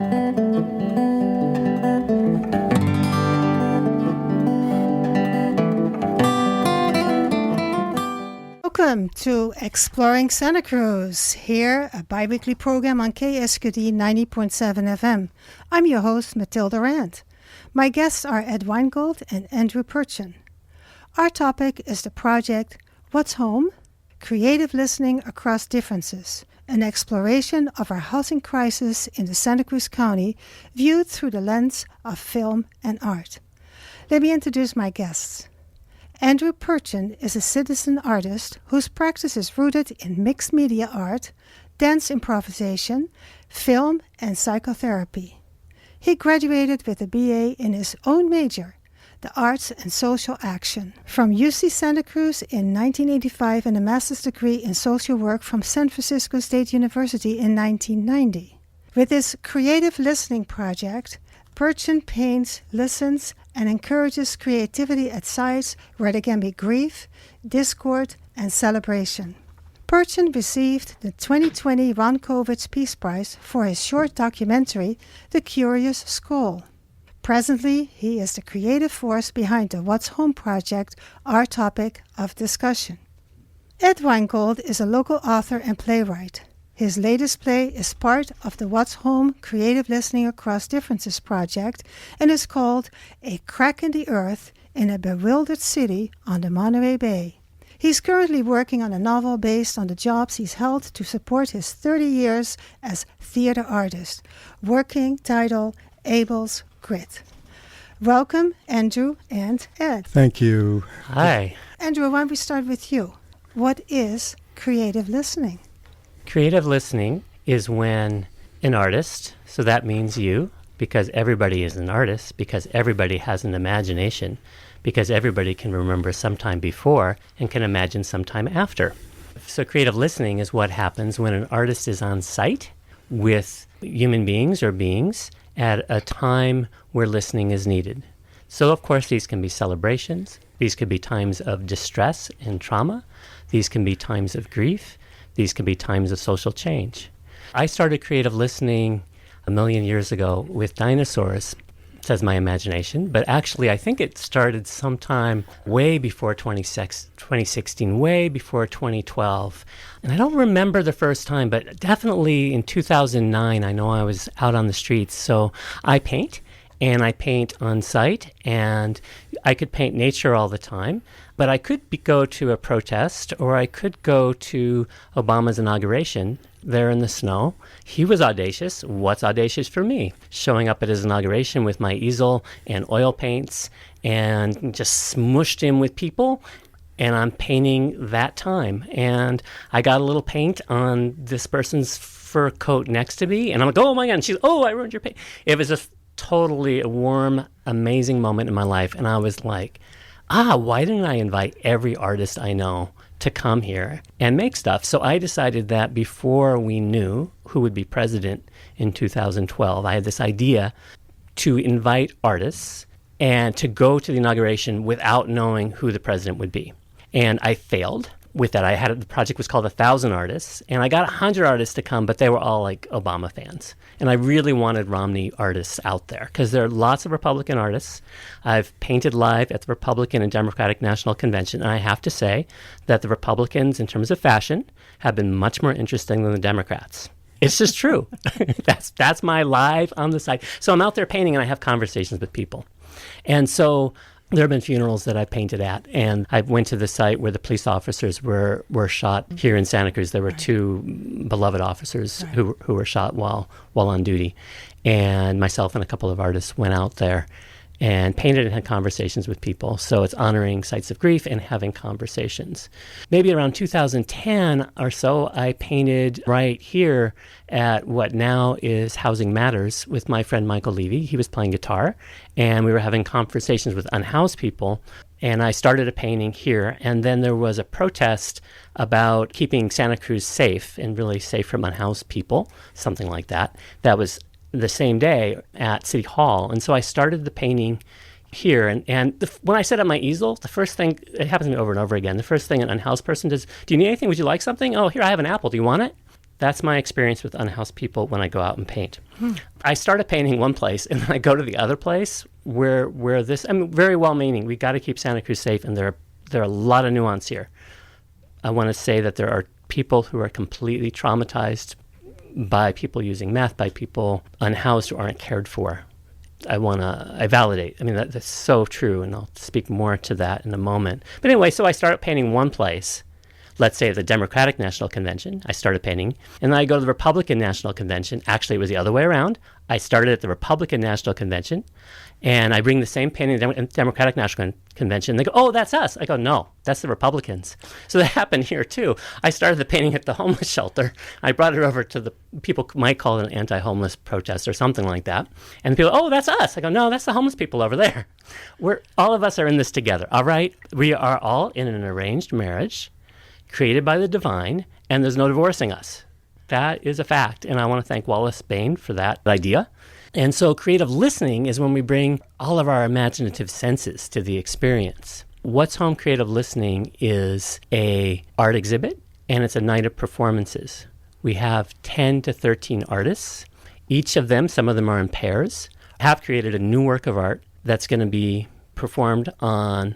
Welcome to Exploring Santa Cruz, here, a bi-weekly program on KSQD 90.7 FM. I'm your host, Mathilde Rand. My guests are Ed Weingold and Andrew Purchin. Our topic is the project What's Home? Creative Listening Across Differences, an exploration of our housing crisis in the Santa Cruz County viewed through the lens of film and art. Let me introduce my guests. Andrew Purchin is a citizen artist whose practice is rooted in mixed media art, dance improvisation, film, and psychotherapy. He graduated with a BA in his own major, the Arts and Social Action, from UC Santa Cruz in 1985 and a master's degree in social work from San Francisco State University in 1990. With his creative listening project, Purchin paints, listens, and encourages creativity at sites where there can be grief, discord, and celebration. Purchin received the 2020 Ron Kovics Peace Prize for his short documentary, The Curious Skull. Presently, he is the creative force behind the What's Home project, our topic of discussion. Ed Weingold is a local author and playwright. His latest play is part of the What's Home Creative Listening Across Differences project and is called A Crack in the Earth in a Bewildered City on the Monterey Bay. He's currently working on a novel based on the jobs he's held to support his 30 years as theater artist, working title Abel's Grit. Welcome, Andrew and Ed. Thank you. Hi. Andrew, why don't we start with you? What is creative listening? Creative listening is when an artist, so that means you, because everybody is an artist, because everybody has an imagination, because everybody can remember sometime before and can imagine sometime after. So creative listening is what happens when an artist is on site with human beings or beings at a time where listening is needed. So of course these can be celebrations, these could be times of distress and trauma, these can be times of grief, these can be times of social change. I started creative listening 1 million years ago with dinosaurs, says my imagination, but actually I think it started sometime way before 2016, way before 2012. And I don't remember the first time, but definitely in 2009, I know I was out on the streets. So I paint, and I paint on site, and I could paint nature all the time, but I could go to a protest, or I could go to Obama's inauguration there in the snow. He was audacious. What's audacious for me? Showing up at his inauguration with my easel and oil paints and just smushed him with people, and I'm painting that time. And I got a little paint on this person's fur coat next to me, and I'm like, oh my God, and she's, oh, I ruined your paint. It was just totally a warm, amazing moment in my life. And I was like, why didn't I invite every artist I know to come here and make stuff? So I decided that before we knew who would be president in 2012, I had this idea to invite artists and to go to the inauguration without knowing who the president would be. And I failed with that. The project was called 1,000 Artists, and I got 100 artists to come, but they were all like Obama fans. And I really wanted Romney artists out there because there are lots of Republican artists. I've painted live at the Republican and Democratic National Convention, and I have to say that the Republicans, in terms of fashion, have been much more interesting than the Democrats. It's just true. That's my live on the site. So I'm out there painting, and I have conversations with people. And so there have been funerals that I painted at, and I went to the site where the police officers were shot here in Santa Cruz. There were two beloved officers who were shot while on duty, and myself and a couple of artists went out there and painted and had conversations with people. So it's honoring sites of grief and having conversations. Maybe around 2010 or so, I painted right here at what now is Housing Matters with my friend Michael Levy. He was playing guitar, and we were having conversations with unhoused people. And I started a painting here, and then there was a protest about keeping Santa Cruz safe and really safe from unhoused people, something like that. That was the same day at City Hall. And so I started the painting here. And when I set up my easel, the first thing, it happens to me over and over again, the first thing an unhoused person does, do you need anything? Would you like something? Oh, here, I have an apple. Do you want it? That's my experience with unhoused people when I go out and paint. I started painting one place, and then I go to the other place where this, I'm very well-meaning. We got to keep Santa Cruz safe, and there are a lot of nuance here. I want to say that there are people who are completely traumatized by people using meth, by people unhoused who aren't cared for. I validate. I mean, that's so true, and I'll speak more to that in a moment. But anyway, so I started painting one place. Let's say at the Democratic National Convention, I started painting. And then I go to the Republican National Convention. Actually, it was the other way around. I started at the Republican National Convention, and I bring the same painting to the Democratic National Convention. They go, oh, that's us. I go, no, that's the Republicans. So that happened here, too. I started the painting at the homeless shelter. I brought it over to the people might call it an anti-homeless protest or something like that. And people, oh, that's us. I go, no, that's the homeless people over there. All of us are in this together, all right? We are all in an arranged marriage created by the divine, and there's no divorcing us. That is a fact, and I want to thank Wallace Bain for that idea. And so creative listening is when we bring all of our imaginative senses to the experience. What's Home Creative Listening is a art exhibit, and it's a night of performances. We have 10 to 13 artists. Each of them, some of them are in pairs, have created a new work of art that's going to be performed on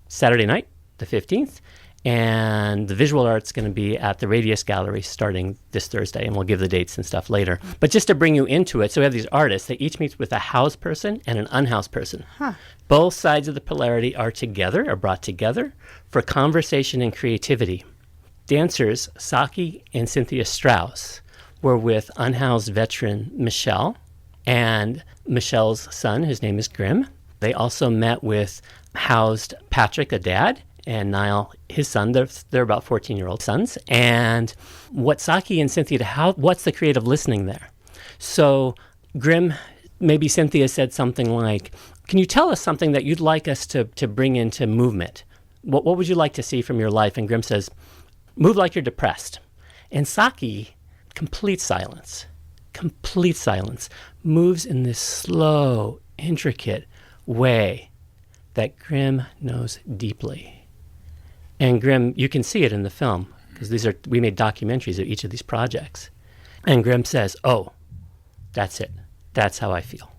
Saturday night, the 15th, and the visual art's going to be at the Radius Gallery starting this Thursday, and we'll give the dates and stuff later. But just to bring you into it, so we have these artists. They each meet with a housed person and an unhoused person. Both sides of the polarity are brought together for conversation and creativity. Dancers, Saki and Cynthia Strauss, were with unhoused veteran Michelle and Michelle's son, whose name is Grim. They also met with housed Patrick, a dad, and Niall, his son. They're about 14-year-old sons. And what Saki and Cynthia, what's the creative listening there? So Grim, maybe Cynthia said something like, can you tell us something that you'd like us to bring into movement? What would you like to see from your life? And Grim says, move like you're depressed. And Saki, complete silence, moves in this slow, intricate way that Grim knows deeply. And Grim, you can see it in the film, because we made documentaries of each of these projects. And Grim says, oh, that's it. That's how I feel.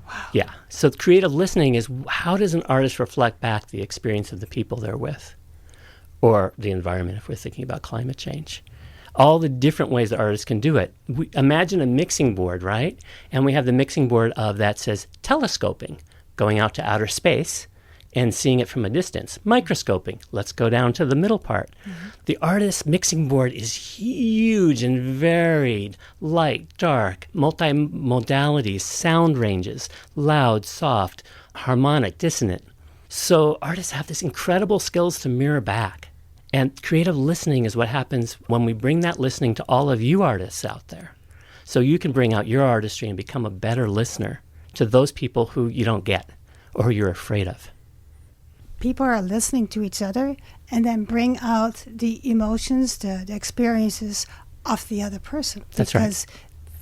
Wow. Yeah. So creative listening is, how does an artist reflect back the experience of the people they're with, or the environment if we're thinking about climate change? All the different ways that artists can do it. Imagine a mixing board, right? And we have the mixing board that says telescoping, going out to outer space and seeing it from a distance. Microscoping, let's go down to the middle part. Mm-hmm. The artist's mixing board is huge and varied, light, dark, multi-modalities, sound ranges, loud, soft, harmonic, dissonant. So artists have this incredible skills to mirror back. And creative listening is what happens when we bring that listening to all of you artists out there. So you can bring out your artistry and become a better listener to those people who you don't get or who you're afraid of. People are listening to each other and then bring out the emotions, the experiences of the other person. That's right. Because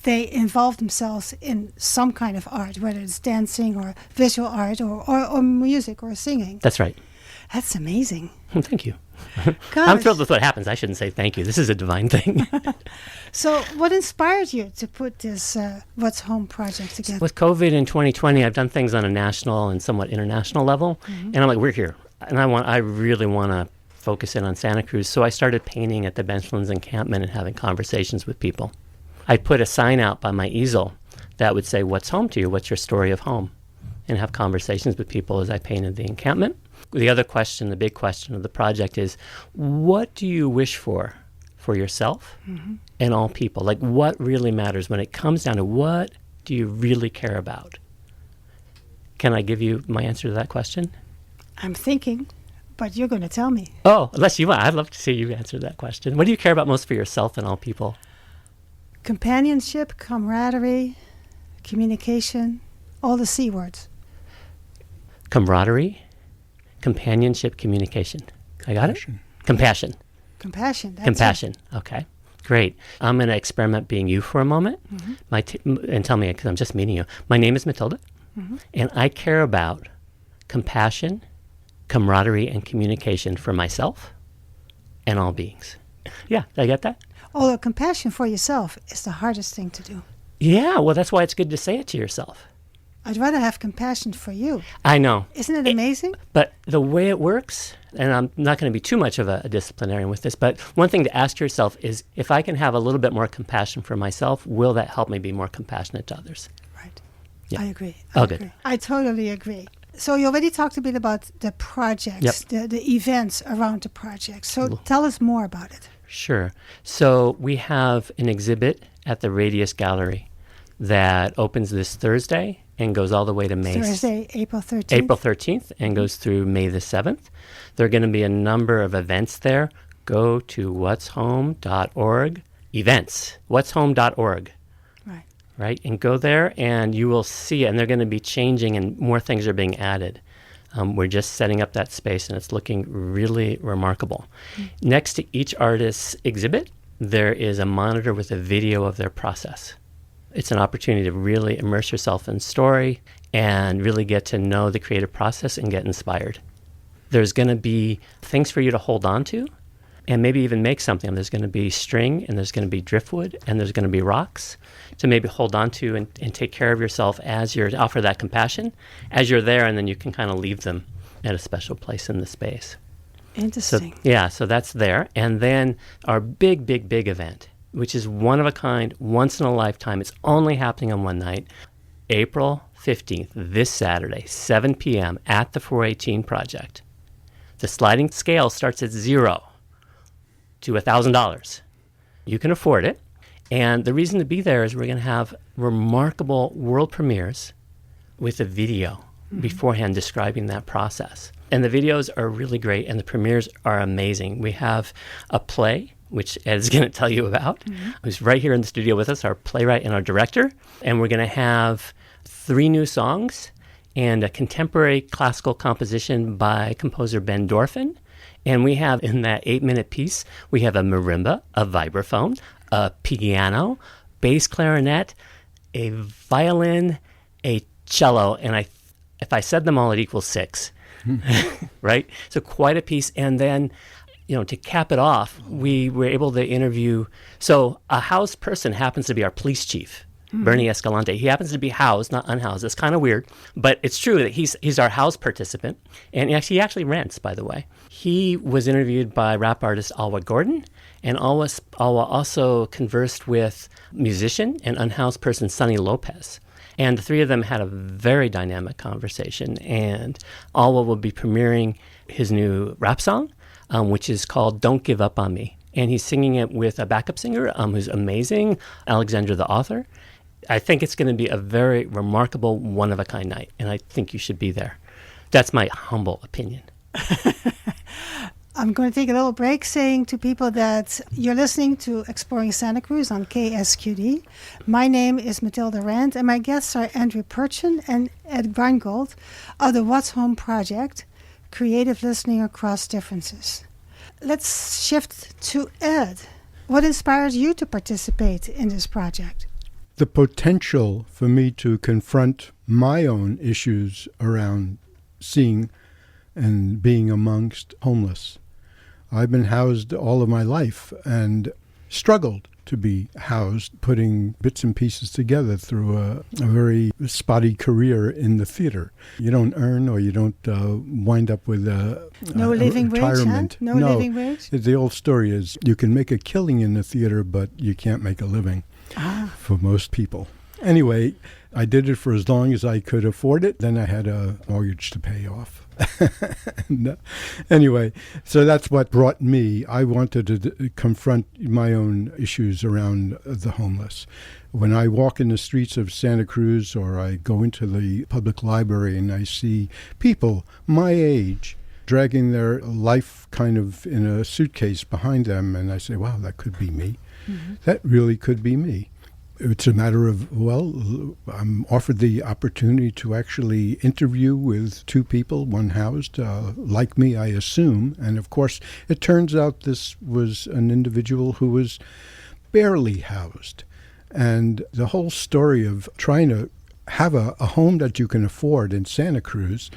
they involve themselves in some kind of art, whether it's dancing or visual art or music or singing. That's right. That's amazing. Thank you. I'm thrilled with what happens. I shouldn't say thank you. This is a divine thing. So what inspired you to put this What's Home project together? With COVID in 2020, I've done things on a national and somewhat international level. Mm-hmm. And I'm like, we're here. And I really want to focus in on Santa Cruz. So I started painting at the Benchlands encampment and having conversations with people. I put a sign out by my easel that would say, what's home to you? What's your story of home? And have conversations with people as I painted the encampment. The other question, the big question of the project is, what do you wish for yourself and all people? Like, what really matters when it comes down to what do you really care about? Can I give you my answer to that question? I'm thinking, but you're going to tell me. Oh, unless you want. I'd love to see you answer that question. What do you care about most for yourself and all people? Companionship, camaraderie, communication, all the C words. Camaraderie, companionship, communication. I got it? Compassion. Compassion. That's Compassion. It. Okay. Great. I'm going to experiment being you for a moment and tell me, because I'm just meeting you. My name is Mathilde, and I care about compassion, camaraderie, and communication for myself and all beings. Yeah, did I get that? Although compassion for yourself is the hardest thing to do. Yeah, well, that's why it's good to say it to yourself. I'd rather have compassion for you. I know. Isn't it amazing? But the way it works, and I'm not going to be too much of a disciplinarian with this, but one thing to ask yourself is, if I can have a little bit more compassion for myself, will that help me be more compassionate to others? Right. Yeah. I agree. Good. I totally agree. So you already talked a bit about the projects, the events around the project. So tell us more about it. Sure. So we have an exhibit at the Radius Gallery that opens this Thursday and goes all the way to May. Thursday, April 13th. April 13th and goes through May the 7th. There are going to be a number of events there. Go to what'shome.org events, what'shome.org. Right? And go there and you will see it. And they're going to be changing and more things are being added. We're just setting up that space and it's looking really remarkable. Mm-hmm. Next to each artist's exhibit, there is a monitor with a video of their process. It's an opportunity to really immerse yourself in story and really get to know the creative process and get inspired. There's going to be things for you to hold on to and maybe even make something. There's going to be string and there's going to be driftwood and there's going to be rocks to maybe hold on to and take care of yourself as you're, offer that compassion as you're there, and then you can kind of leave them at a special place in the space. Interesting. So that's there. And then our big event, which is one of a kind, once in a lifetime. It's only happening on one night, April 15th, this Saturday, 7 p.m. at the 418 Project. The sliding scale starts at $0 to $1,000. You can afford it. And the reason to be there is we're going to have remarkable world premieres with a video beforehand describing that process. And the videos are really great, and the premieres are amazing. We have a play, which Ed's going to tell you about, who's right here in the studio with us, our playwright and our director. And we're going to have 3 new songs and a contemporary classical composition by composer Ben Dorfin. And we have, in that 8-minute piece, we have a marimba, a vibraphone, a piano, bass clarinet, a violin, a cello, and if I said them all, it equals 6, right? So quite a piece. And then, to cap it off, we were able to interview, so a housed person happens to be our police chief, Bernie Escalante. He happens to be housed, not unhoused. It's kind of weird, but it's true that he's our housed participant. And he actually rents, by the way. He was interviewed by rap artist Alwa Gordon, and Alwa also conversed with musician and unhoused person Sonny Lopez. And the 3 of them had a very dynamic conversation. And Alwa will be premiering his new rap song, which is called Don't Give Up on Me. And he's singing it with a backup singer who's amazing, Alexandra the author. I think it's going to be a very remarkable, one-of-a-kind night, and I think you should be there. That's my humble opinion. I'm going to take a little break saying to people that you're listening to Exploring Santa Cruz on KSQD. My name is Mathilde Rand, and my guests are Andrew Purchin and Ed Weingold of the What's Home Project, Creative Listening Across Differences. Let's shift to Ed. What inspires you to participate in this project? The potential for me to confront my own issues around seeing and being amongst homeless. I've been housed all of my life and struggled to be housed, putting bits and pieces together through a very spotty career in the theater. You don't earn, or you don't wind up with no living retirement. Wage, huh? No living wage? The old story is you can make a killing in the theater, but you can't make a living for most people. Anyway, I did it for as long as I could afford it. Then I had a mortgage to pay off. Anyway, so that's what brought me. I wanted to confront my own issues around the homeless. When I walk in the streets of Santa Cruz, or I go into the public library and I see people my age dragging their life kind of in a suitcase behind them, and I say, wow, that could be me. Mm-hmm. That really could be me. It's a matter of, I'm offered the opportunity to actually interview with 2 people, one housed, like me, I assume. And of course, it turns out this was an individual who was barely housed. And the whole story of trying to have a home that you can afford in Santa Cruz,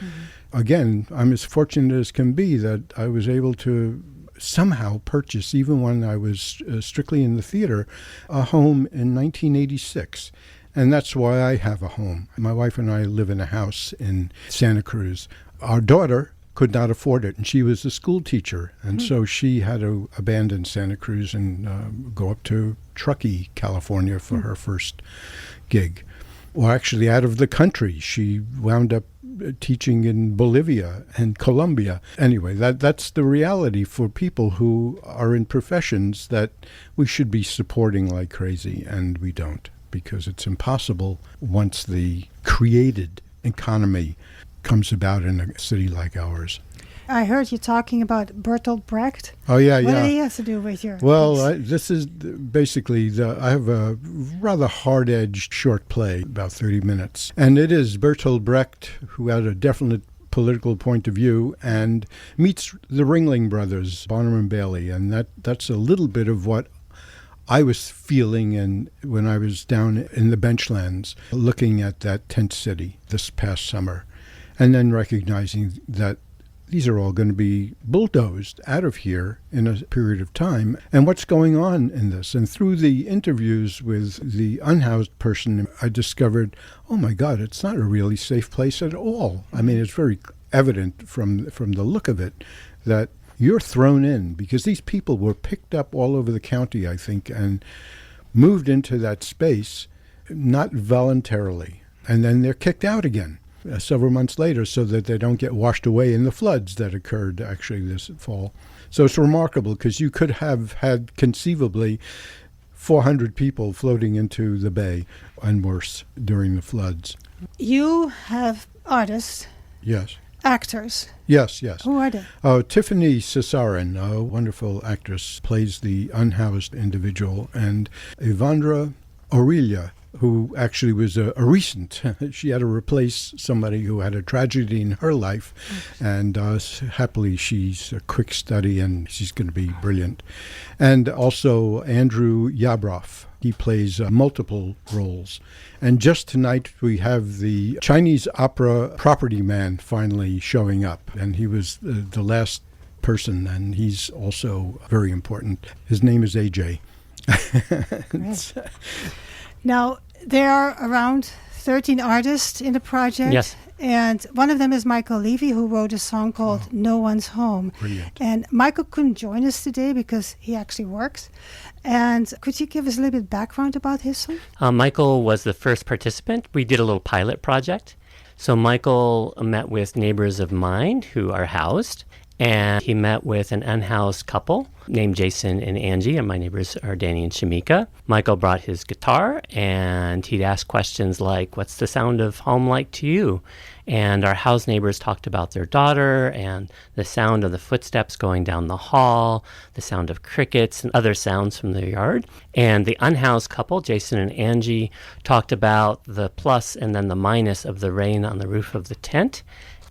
again, I'm as fortunate as can be that I was able to somehow purchase, even when I was strictly in the theater, a home in 1986. And that's why I have a home. My wife and I live in a house in Santa Cruz. Our daughter could not afford it, and she was a school teacher, and so she had to abandon Santa Cruz and go up to Truckee, California for her first gig. Well, actually out of the country. She wound up teaching in Bolivia and Colombia. Anyway, that's the reality for people who are in professions that we should be supporting like crazy, and we don't, because it's impossible once the created economy comes about in a city like ours. I heard you talking about Bertolt Brecht. Oh, yeah, What yeah. did he have to do with your Well, piece? this is basically, I have a rather hard-edged short play, about 30 minutes. And it is Bertolt Brecht, who had a definite political point of view, and meets the Ringling Brothers, Barnum and Bailey. And that's a little bit of what I was feeling when I was down in the Benchlands, looking at that tent city this past summer. And then recognizing that these are all going to be bulldozed out of here in a period of time. And what's going on in this? And through the interviews with the unhoused person, I discovered, oh my God, it's not a really safe place at all. I mean, it's very evident from the look of it that you're thrown in, because these people were picked up all over the county, I think, and moved into that space, not voluntarily. And then they're kicked out again several months later, so that they don't get washed away in the floods that occurred actually this fall. So it's remarkable, because you could have had conceivably 400 people floating into the bay and worse during the floods. You have artists, Yes. actors. Yes. Who are they? Tiffany Cesarin, a wonderful actress, plays the unhoused individual, and Evandra Aurelia, who actually was a recent. She had to replace somebody who had a tragedy in her life, and happily she's a quick study and she's going to be brilliant. And also Andrew Yabroff. He plays multiple roles. And just tonight we have the Chinese opera property man finally showing up, and he was the last person, and he's also very important. His name is AJ. Now, there are around 13 artists in the project. Yes. And one of them is Michael Levy, who wrote a song called No One's Home. Brilliant. And Michael couldn't join us today because he actually works. And could you give us a little bit background about his song? Michael was the first participant. We did a little pilot project. So Michael met with neighbors of mine who are housed, and he met with an unhoused couple named Jason and Angie, and my neighbors are Danny and Shamika. Michael brought his guitar, and he'd ask questions like, what's the sound of home like to you? And our house neighbors talked about their daughter and the sound of the footsteps going down the hall, the sound of crickets and other sounds from their yard. And the unhoused couple, Jason and Angie, talked about the plus and then the minus of the rain on the roof of the tent.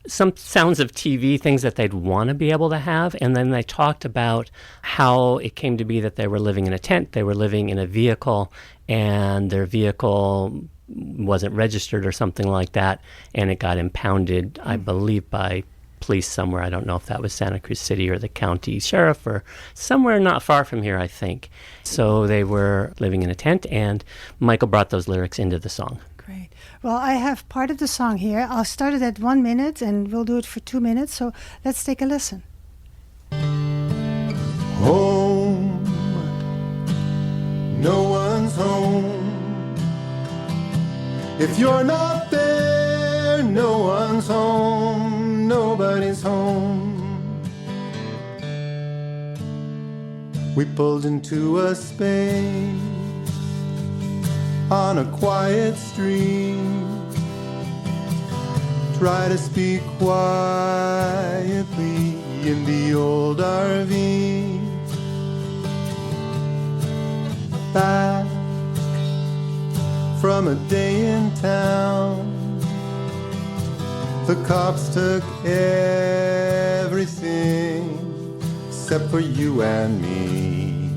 Some sounds of TV, things that they'd want to be able to have. And then they talked about how it came to be that they were living in a tent. They were living in a vehicle, and their vehicle wasn't registered or something like that, and it got impounded, I believe, by police somewhere. I don't know if that was Santa Cruz City or the county sheriff or somewhere not far from here, I think. So they were living in a tent, and Michael brought those lyrics into the song. Great. Well, I have part of the song here. I'll start it at 1 minute, and we'll do it for 2 minutes. So let's take a listen. Home, no one's home. If you're not there, no one's home, nobody's home. We pulled into a space on a quiet street. Try to speak quietly in the old RV. Back from a day in town, the cops took everything except for you and me.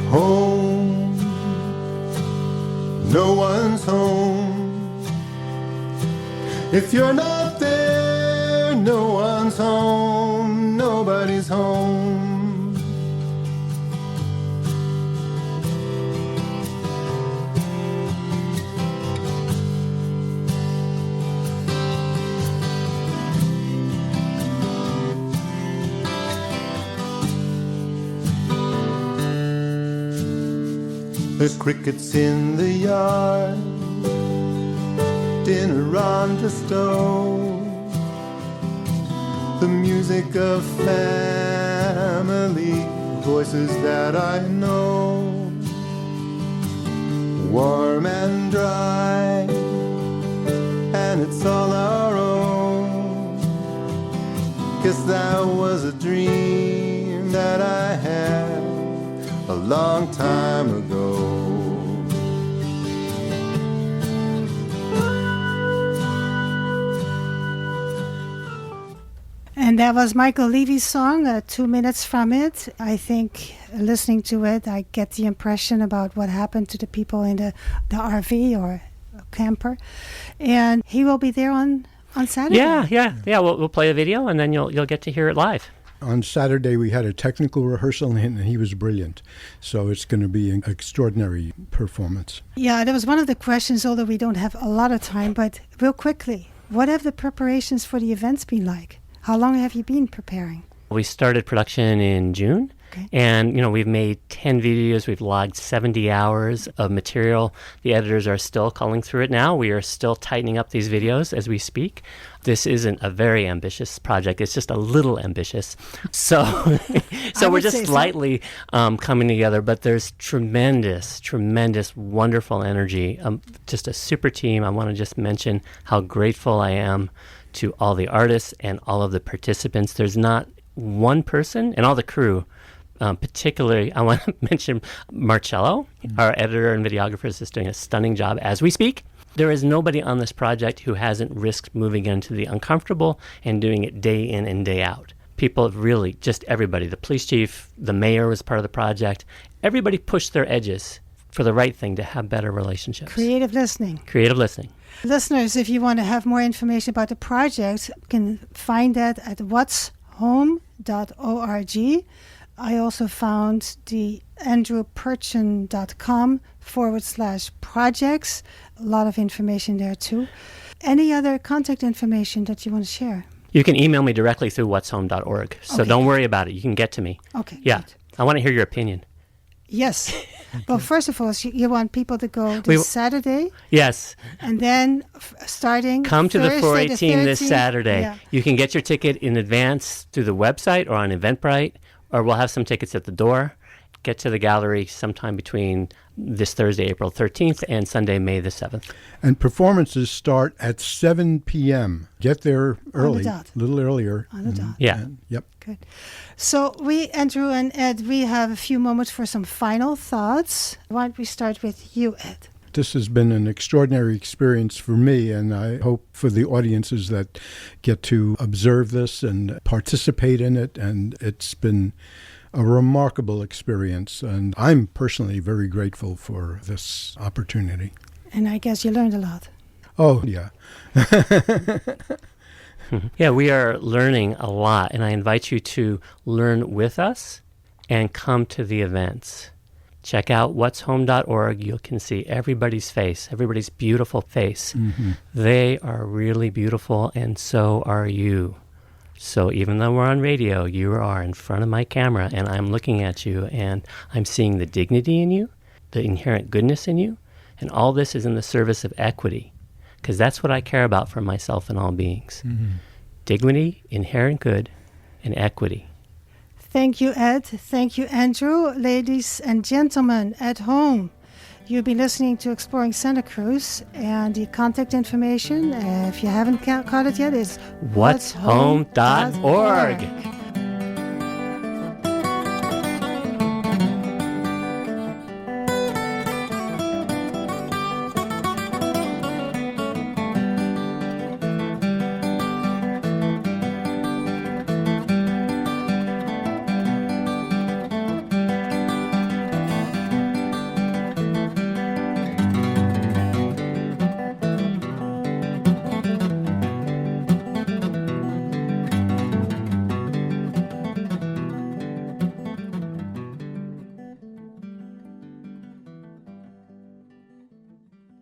Home, no one's home. If you're not there, no one's home, everybody's home. The crickets in the yard, dinner on the stove, the music of family, voices that I know, warm and dry, and it's all our own. Guess that was a dream that I had a long time ago. And that was Michael Levy's song, 2 minutes from it. I think listening to it, I get the impression about what happened to the people in the RV or camper. And he will be there on Saturday. Yeah. We'll play a video, and then you'll get to hear it live. On Saturday, we had a technical rehearsal, and he was brilliant. So it's going to be an extraordinary performance. Yeah, that was one of the questions, although we don't have a lot of time. But real quickly, what have the preparations for the events been like? How long have you been preparing? We started production in June. Okay. And, we've made 10 videos. We've logged 70 hours of material. The editors are still culling through it now. We are still tightening up these videos as we speak. This isn't a very ambitious project. It's just a little ambitious. So we're just slightly coming together. But there's tremendous, wonderful energy. Just a super team. I want to just mention how grateful I am to all the artists and all of the participants. There's not one person, and all the crew. Particularly, I want to mention Marcello, our editor and videographer, is just doing a stunning job as we speak. There is nobody on this project who hasn't risked moving into the uncomfortable and doing it day in and day out. People really, just everybody, the police chief, the mayor was part of the project. Everybody pushed their edges for the right thing to have better relationships. Creative listening. Listeners, if you want to have more information about the project, you can find that at whatshome.org. I also found the andrewpurchin.com/projects. A lot of information there too. Any other contact information that you want to share? You can email me directly through whatshome.org. So don't worry about it. You can get to me. Okay. Yeah. Good. I want to hear your opinion. Yes. Well, first of all, you want people to go this Saturday? Yes. And then starting Come to Thursday, the 418 this Saturday. Yeah. You can get your ticket in advance through the website or on Eventbrite, or we'll have some tickets at the door. Get to the gallery sometime between this Thursday, April 13th, and Sunday, May the 7th. And performances start at 7 p.m. Get there early, a little earlier. On the dot. Yeah. Yep. Good. So Andrew and Ed, we have a few moments for some final thoughts. Why don't we start with you, Ed? This has been an extraordinary experience for me, and I hope for the audiences that get to observe this and participate in it. And it's been a remarkable experience, and I'm personally very grateful for this opportunity. And I guess you learned a lot. Oh, yeah. Yeah, we are learning a lot, and I invite you to learn with us and come to the events. Check out whatshome.org. You can see everybody's face, everybody's beautiful face. Mm-hmm. They are really beautiful, and so are you. So even though we're on radio, you are in front of my camera, and I'm looking at you, and I'm seeing the dignity in you, the inherent goodness in you, and all this is in the service of equity, because that's what I care about for myself and all beings. Mm-hmm. Dignity, inherent good, and equity. Thank you, Ed. Thank you, Andrew. Ladies and gentlemen at home, you'll be listening to Exploring Santa Cruz, and the contact information, if you haven't caught it yet, is whatshome.org.